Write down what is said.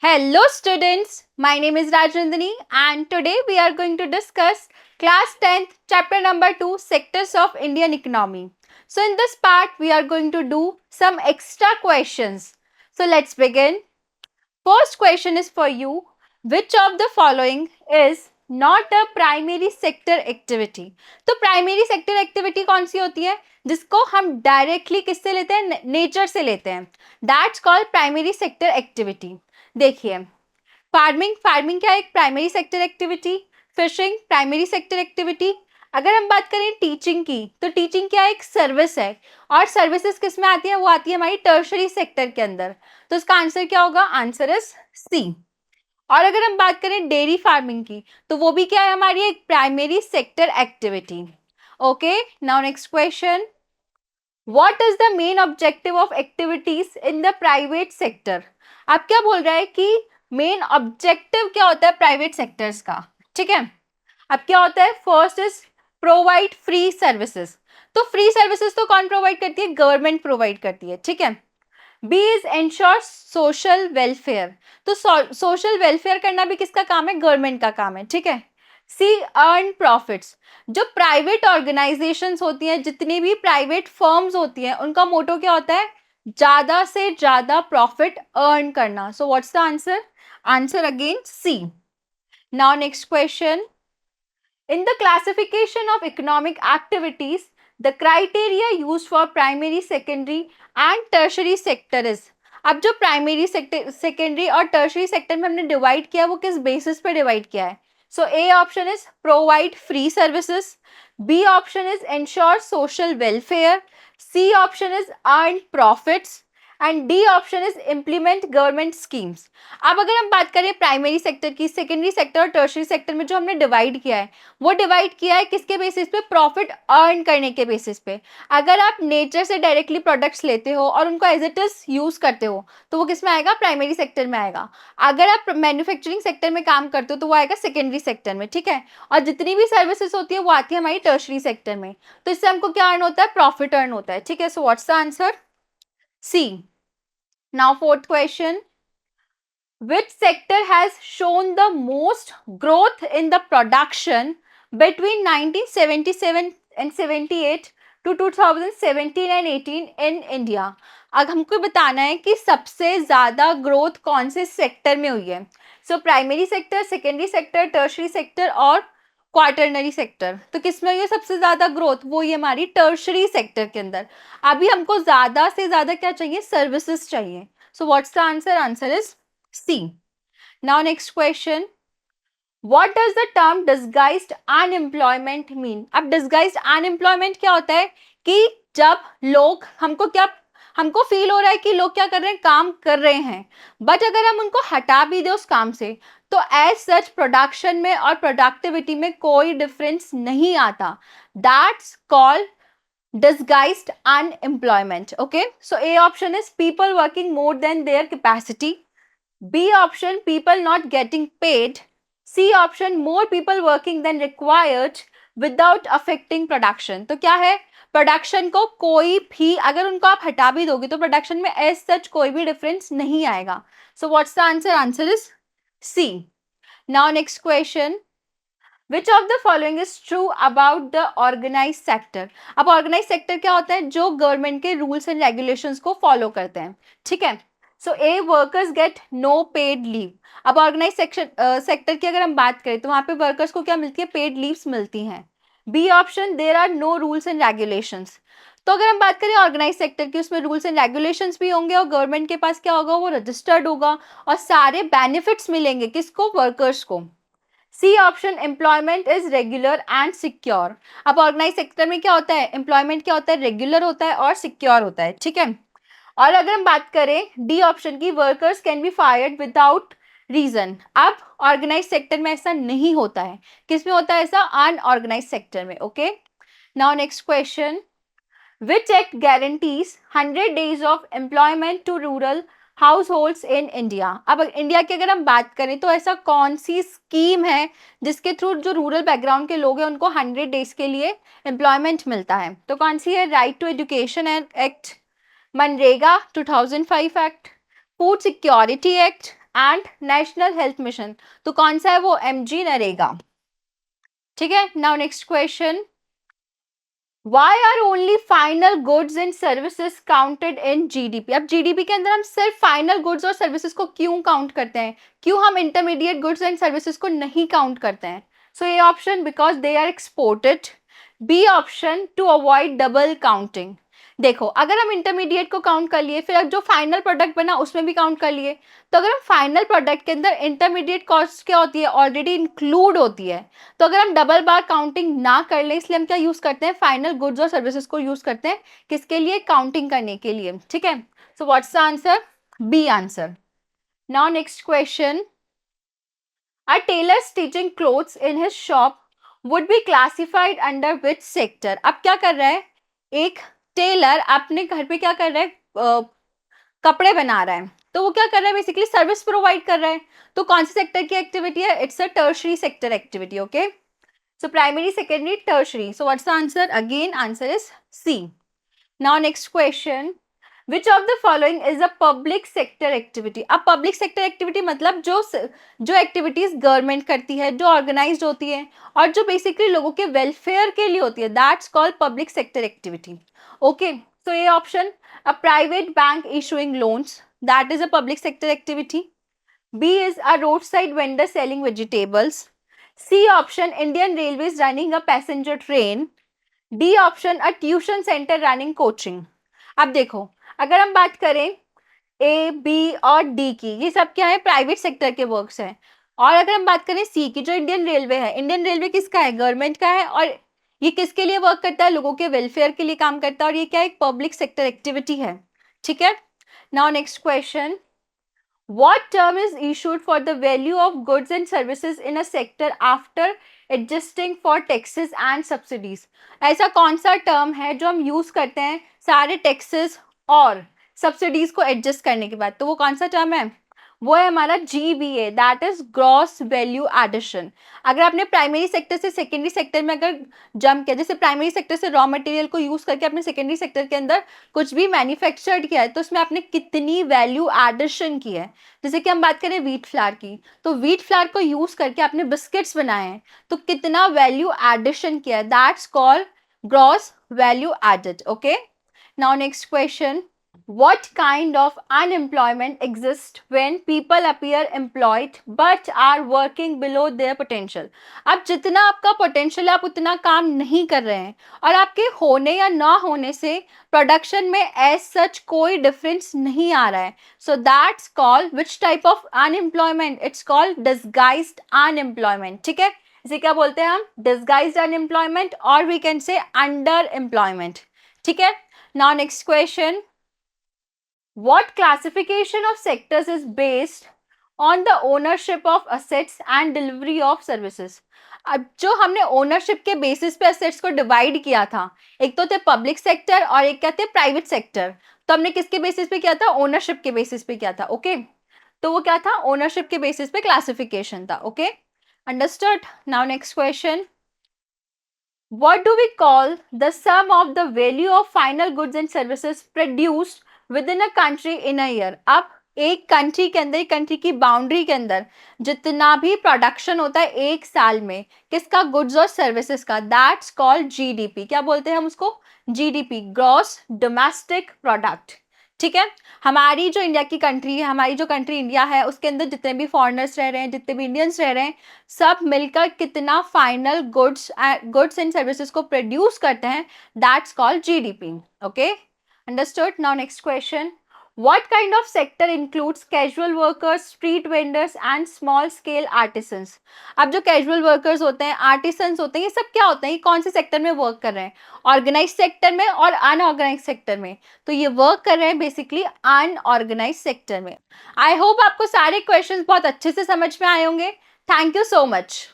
Hello students, my name is Rajnandani and today we are going to discuss class 10th chapter number 2 sectors of Indian economy. So in this part we are going to do some extra questions. So let's begin. First question is for you. Which of the following is not a primary sector activity? तो primary sector activity कौन सी होती है जिसको हम directly किससे लेते हैं, nature से लेते हैं. That's called primary sector activity. देखिए, फार्मिंग फार्मिंग क्या है, एक primary sector activity. Fishing primary sector activity. अगर हम बात करें टीचिंग की, तो टीचिंग क्या है, एक सर्विस है. और सर्विसेज किस में आती है, वो आती है हमारी टर्शरी सेक्टर के अंदर. तो इसका आंसर क्या होगा, आंसर इज सी. और अगर हम बात करें डेयरी फार्मिंग की, तो वो भी क्या है, हमारी एक primary sector activity. Okay, now next question. What is the main objective of activities in the private sector? आप क्या बोल रहा है कि मेन ऑब्जेक्टिव क्या होता है प्राइवेट सेक्टर्स का. ठीक है, अब क्या होता है, first is provide free services. तो फ्री सर्विसेज तो कौन प्रोवाइड करती है, गवर्नमेंट प्रोवाइड करती है. ठीक है. B is ensure social welfare. तो सोशल वेलफेयर करना भी किसका काम है, गवर्नमेंट का काम है. ठीक है. सी अर्न प्रॉफिट्स. जो प्राइवेट ऑर्गेनाइजेशंस होती हैं, जितनी भी प्राइवेट फर्म्स होती हैं, उनका मोटो क्या होता है, ज्यादा से ज्यादा प्रॉफिट अर्न करना. So what's the answer, answer again C. Now next question. In the classification of economic activities, the criteria used for primary, secondary and tertiary sector is. अब जो प्राइमरी सेक्टर, सेकेंडरी और tertiary sector में हमने divide किया, वो किस basis पे divide किया है. So A option is provide free services, B option is ensure social welfare, C option is earn profits and D option is implement government schemes. अब अगर हम बात करें प्राइमरी सेक्टर की, सेकेंडरी सेक्टर और टर्शरी सेक्टर में जो हमने डिवाइड किया है, वो डिवाइड किया है किसके बेसिस पे, प्रॉफिट अर्न करने के बेसिस पे. अगर आप नेचर से डायरेक्टली प्रोडक्ट्स लेते हो और उनको एज इट इज यूज करते हो, तो वो किस में आएगा, प्राइमरी सेक्टर में आएगा. अगर आप मैन्युफैक्चरिंग सेक्टर में काम करते हो, तो वो आएगा सेकेंडरी सेक्टर में. ठीक है. और जितनी भी सर्विसेज होती है वो आती है हमारी टर्शरी सेक्टर में. तो इससे हमको क्या अर्न होता है, प्रॉफिट अर्न होता है. ठीक है. So what's the answer, C. Now fourth question. Which sector has shown the most growth in the production between 1977 and 78 to 2017 and 18 in India? अब हमको बताना है कि सबसे ज़्यादा ग्रोथ कौन से सेक्टर में हुई है. So primary sector, secondary sector, tertiary sector और क्वार्टरनरी सेक्टर. तो किस में हुई है सबसे ज़्यादा ग्रोथ, वो ये हमारी टर्शरी सेक्टर के अंदर. अभी हमको ज़्यादा से ज़्यादा क्या चाहिए, सर्विसेज चाहिए. So what's the answer? Answer is C. Now next question. What does the term disguised unemployment mean? अब disguised unemployment क्या होता है कि जब लोग हमको फील हो रहा है कि लोग क्या कर रहे हैं, काम कर रहे हैं, बट अगर हम उनको हटा भी दें उस काम से, तो एज सच प्रोडक्शन में और प्रोडक्टिविटी में कोई डिफरेंस नहीं आता. That's called disguised unemployment. Okay, so A option is people working more than their capacity, B option people not getting paid, C option more people working than required without affecting production. तो क्या है, production को कोई भी अगर उनको आप हटा भी दोगे तो प्रोडक्शन में एज सच कोई भी डिफरेंस नहीं आएगा. So what's the answer, answer is C. Now next question. Which of the following is true about the organized sector? अब ऑर्गेनाइज सेक्टर क्या होता है, जो गवर्नमेंट के रूल्स एंड रेगुलेशंस को फॉलो करते हैं. ठीक है. So A workers get no paid leave. अब ऑर्गेनाइज सेक्टर की अगर हम बात करें, तो वहाँ पे वर्कर्स को क्या मिलती है, पेड लीव्स मिलती हैं. B option, there are no rules and regulations. तो अगर हम बात करें ऑर्गेनाइज सेक्टर की, उसमें रूल्स एंड रेगुलेशंस भी होंगे और गवर्नमेंट के पास क्या होगा, वो रजिस्टर्ड होगा और सारे बेनिफिट्स मिलेंगे किसको, वर्कर्स को. C option, employment is regular and secure. अब ऑर्गेनाइज सेक्टर में क्या होता है, एम्प्लॉयमेंट क्या होता है, रेगुलर होता है और सिक्योर होता है. ठीक है. और अगर हम बात करें डी ऑप्शन की, workers can be fired without reason. अब ऑर्गेनाइज सेक्टर में ऐसा नहीं होता है. किस में होता है ऐसा, अनऑर्गेनाइज सेक्टर में. Okay. Now next question. Which act guarantees 100 days of employment to rural households in India. अब इंडिया की अगर हम बात करें, तो ऐसा कौन सी स्कीम है जिसके थ्रू जो रूरल बैकग्राउंड के लोग हैं उनको 100 days के लिए एम्प्लॉयमेंट मिलता है. तो कौन सी है, right to education act, MNREGA 2005 act, food security act, and national health mission. तो कौन सा है वो? एमजी नरेगा। ठीक है, now next question, Why are only final goods and services counted in GDP? अब GDP के अंदर हम सिर्फ फाइनल गुड्स और सर्विसेज को क्यों काउंट करते हैं? क्यों हम इंटरमीडिएट गुड्स एंड सर्विसेज को नहीं काउंट करते हैं? सो ये option, because they are exported. B option, to avoid double counting. देखो, अगर हम इंटरमीडिएट को काउंट कर लिए, फिर जो फाइनल प्रोडक्ट बना उसमें भी काउंट कर लिए, तो अगर हम फाइनल प्रोडक्ट के अंदर इंटरमीडिएट कॉस्ट क्या होती है? ऑलरेडी इंक्लूड होती है। तो अगर हम डबल बार काउंटिंग ना कर ले, इसलिए हम क्या यूज करते हैं? फाइनल गुड्स और सर्विसेज को यूज करते हैं। किसके लिए? काउंटिंग करने के लिए। ठीक है, so what's the answer? B answer. Now next question, a tailor stitching clothes in his shop would be classified under which sector? अब क्या कर रहा है? एक टेलर अपने घर पे क्या कर रहा है? कपड़े बना रहा है, तो वो क्या कर रहा है? बेसिकली सर्विस प्रोवाइड कर रहा है। तो कौन से सेक्टर की एक्टिविटी है? It's a tertiary sector activity. Okay, so primary, secondary, tertiary. So what's the answer? Again, answer is C. Now next question, which of the following is a public sector activity? अब public sector activity मतलब जो activities government करती है, जो organised होती है और जो बेसिकली लोगों के वेलफेयर के लिए होती है, that's called public sector activity. Okay, so ये option, A private bank issuing loans, that is a public sector activity. B is a roadside vendor selling vegetables. C option, Indian Railways running a passenger train. D option, a tuition center running coaching. अब देखो, अगर हम बात करें A, B और D की, ये सब क्या है? प्राइवेट सेक्टर के वर्क्स हैं। और अगर हम बात करें C की, जो इंडियन रेलवे है, इंडियन रेलवे किसका है? गवर्नमेंट का है। और ये किसके लिए वर्क करता है? लोगों के वेलफेयर के लिए काम करता है। और ये क्या है? एक पब्लिक सेक्टर एक्टिविटी है। ठीक है, now next question, What term is issued for the value of goods and services in a sector after adjusting for taxes and subsidies? ऐसा कौन सा टर्म है जो हम यूज करते हैं सारे टैक्सेस और सब्सिडीज को एडजस्ट करने के बाद? तो वो कौन सा टर्म है? वो है हमारा GVA, that is gross value addition. अगर आपने प्राइमरी सेक्टर से सेकेंडरी सेक्टर में अगर जंप किया, जैसे प्राइमरी सेक्टर से रॉ मटेरियल को यूज करके आपने सेकेंडरी सेक्टर के अंदर कुछ भी मैन्युफैक्चर्ड किया है, तो उसमें आपने कितनी वैल्यू एडिशन की है। जैसे कि हम बात करें व्हीट फ्लावर की, तो व्हीट फ्लावर को यूज करके आपने बिस्किट्स बनाए हैं, तो कितना वैल्यू एडिशन किया है, that's called gross value added. Okay, now next question, what kind of unemployment exists when people appear employed but are working below their potential? अब जितना आपका पोटेंशियल है, आप उतना काम नहीं कर रहे हैं और आपके होने या ना होने से प्रोडक्शन में एज सच कोई डिफरेंस नहीं आ रहा है। So that's called which type of unemployment? It's called disguised unemployment. ठीक है, इसे क्या बोलते हैं हम? डिसगाइज्ड अनएम्प्लॉयमेंट, और we can say under employment. ठीक है, now next question, What classification of sectors is based on the ownership of assets and delivery of services? अब जो हमने ओनरशिप के बेसिस पे असेट्स को डिवाइड किया था, एक तो थे पब्लिक सेक्टर और एक क्या थे? Private sector. तो हमने किसके बेसिस पे किया था? ओनरशिप के बेसिस पे किया था। ओके, तो वो क्या था? ओनरशिप के बेसिस पे क्लासिफिकेशन था। Okay, understood. Now next question, what do we call the sum of the value of final goods and services produced within a country in a year? अब एक कंट्री के अंदर, एक कंट्री की boundary के अंदर जितना भी प्रोडक्शन होता है एक साल में, किसका? गुड्स और सर्विसेज का, दैट्स कॉल्ड GDP। क्या बोलते हैं हम उसको? GDP, gross domestic product. ठीक है, हमारी जो इंडिया की कंट्री है, हमारी जो कंट्री इंडिया है, उसके अंदर जितने भी फॉरेनर्स रह रहे हैं, जितने भी इंडियंस रह रहे हैं, सब मिलकर कितना फाइनल गुड्स एंड सर्विसेज को प्रोड्यूस करते हैं, that's called GDP। Okay, understood. Now next question, what kind of sector includes casual workers, street vendors and small scale artisans? अब जो कैजुअल वर्कर्स होते हैं, आर्टिसंस होते हैं, ये सब क्या होते हैं? ये कौन से सेक्टर में वर्क कर रहे हैं? ऑर्गेनाइज सेक्टर में और अनऑर्गेनाइज सेक्टर में। तो ये वर्क कर रहे हैं बेसिकली अनऑर्गेनाइज सेक्टर में। आई होप आपको सारे क्वेश्चंस बहुत अच्छे से समझ में आए होंगे। Thank you so much.